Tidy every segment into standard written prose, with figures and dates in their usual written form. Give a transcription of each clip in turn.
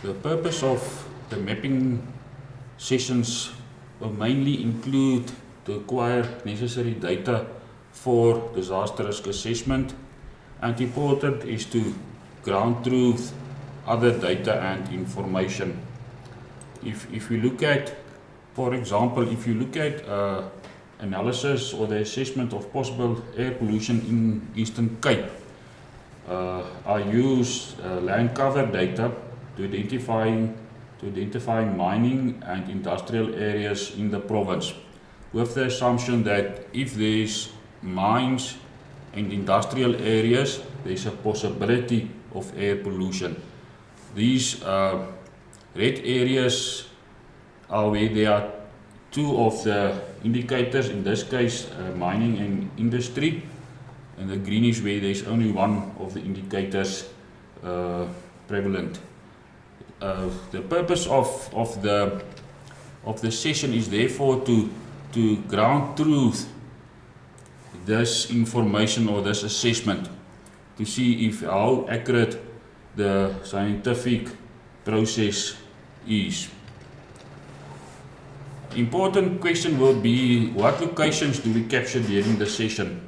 The purpose of the mapping sessions will mainly include to acquire necessary data for disaster risk assessment, and important is to ground truth other data and information. If we look at, for example, if you look at analysis or the assessment of possible air pollution in Eastern Cape, I use land cover data to identify mining and industrial areas in the province, with the assumption that if there's mines and industrial areas, there's a possibility of air pollution. These red areas are where there are two of the indicators, in this case mining and industry, and the greenish where there's only one of the indicators prevalent. The purpose of the session is therefore to ground truth this information or this assessment, to see if how accurate the scientific process is. Important question will be, what locations do we capture during the session?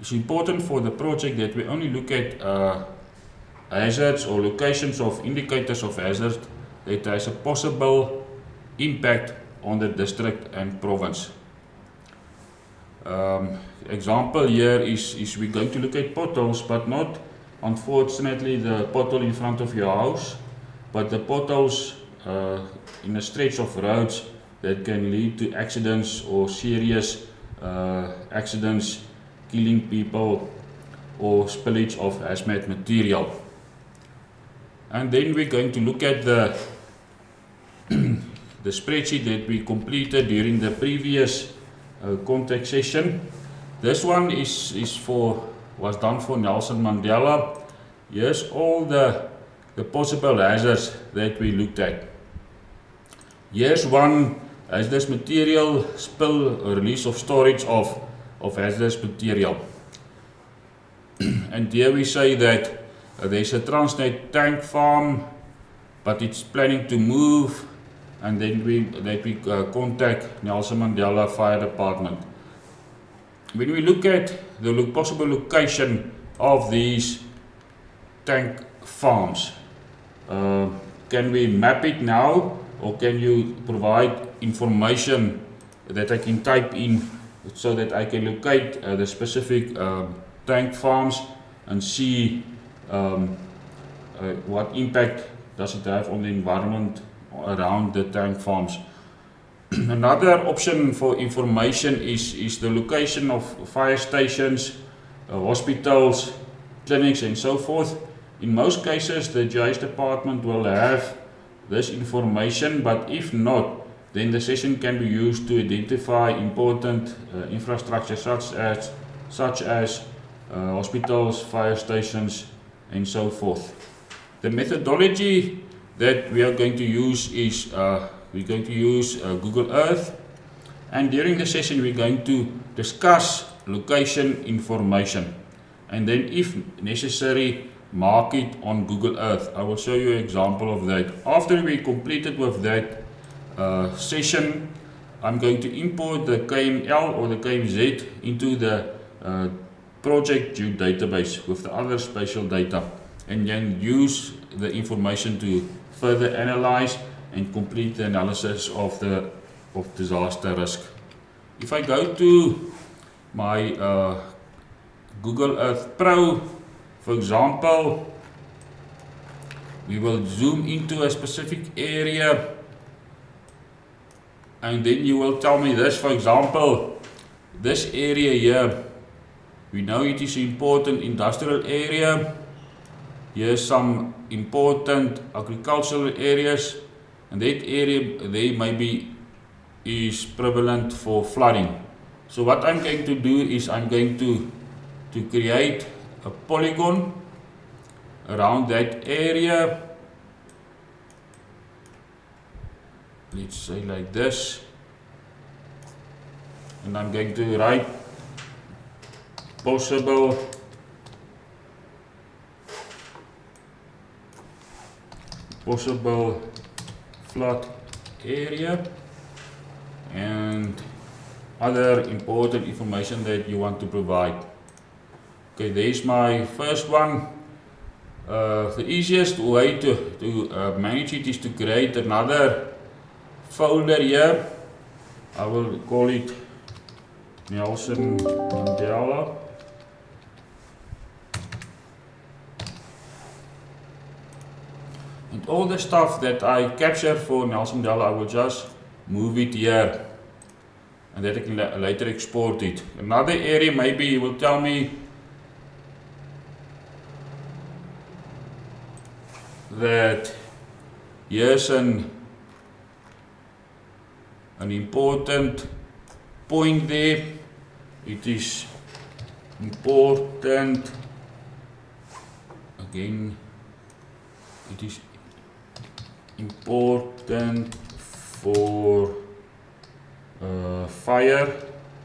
It's important for the project that we only look at hazards or locations of indicators of hazard that has a possible impact on the district and province. Example here is we're going to look at potholes, but not unfortunately the pothole in front of your house, but the potholes in a stretch of roads that can lead to accidents or serious accidents, killing people, or spillage of hazmat material. And then we're going to look at the the spreadsheet that we completed during the previous contact session. This one was done for Nelson Mandela. Here's all the possible hazards that we looked at. Here's one: hazardous material spill or release of storage of hazardous material. And here we say that there's a Transnet tank farm, but it's planning to move, and then we contact Nelson Mandela Fire Department. When we look at the possible location of these tank farms, can we map it now, or can you provide information that I can type in so that I can locate the specific tank farms and see what impact does it have on the environment around the tank farms? Another option for information is the location of fire stations, hospitals, clinics, and so forth. In most cases, the GIS department will have this information, but if not, then the session can be used to identify important infrastructure such as hospitals, fire stations, and so forth. The methodology that we are going to use is we're going to use Google Earth, and during the session we're going to discuss location information, and then if necessary mark it on Google Earth. I will show you an example of that. After we completed with that session, I'm going to import the KML or the KMZ into the project Jude database with the other spatial data, and then use the information to further analyze and complete the analysis of disaster risk. If I go to my Google Earth Pro, for example, we will zoom into a specific area, and then you will tell me this. For example, this area here, we know it is an important industrial area. Here's some important agricultural areas, and that area there maybe is prevalent for flooding. So what I'm going to do is I'm going to create a polygon around that area. Let's say like this, and I'm going to write possible possible flood area and other important information that you want to provide. Okay, there's my first one. The easiest way to manage it is to create another folder here. I will call it Nelson Mandela. And all the stuff that I capture for Nelson Mandela, I will just move it here. And then I can later export it. Another area, maybe you will tell me that here's an important point there. It is important, again, it is important for fire.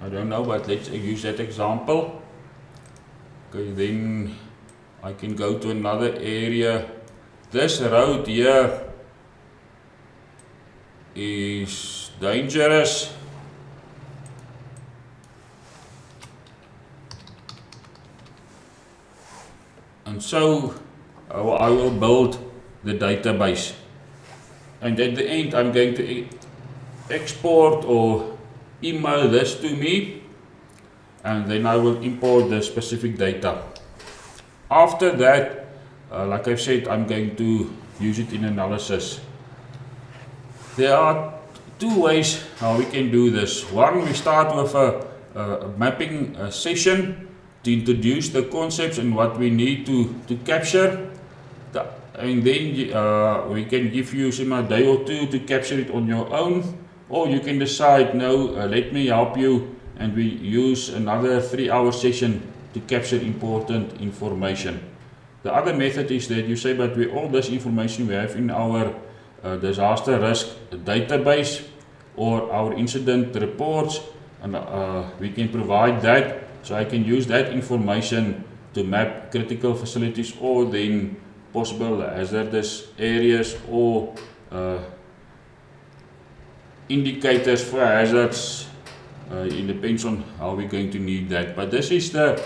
I don't know, but let's use that example. Okay, then I can go to another area. This road here is dangerous. And so I will build the database. And at the end I'm going to export or email this to me, and then I will import the specific data. After that, like I've said, I'm going to use it in analysis. There are two ways how we can do this. One, we start with a mapping session to introduce the concepts and what we need to capture. And then we can give you a day or two to capture it on your own. Or you can decide, no, let me help you, and we use another 3-hour session to capture important information. The other method is that you say, but with all this information we have in our disaster risk database or our incident reports, and we can provide that, so I can use that information to map critical facilities or then possible hazardous areas or indicators for hazards. It depends on how we're going to need that. But this is the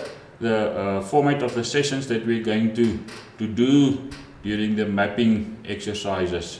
format of the sessions that we're going to do during the mapping exercises.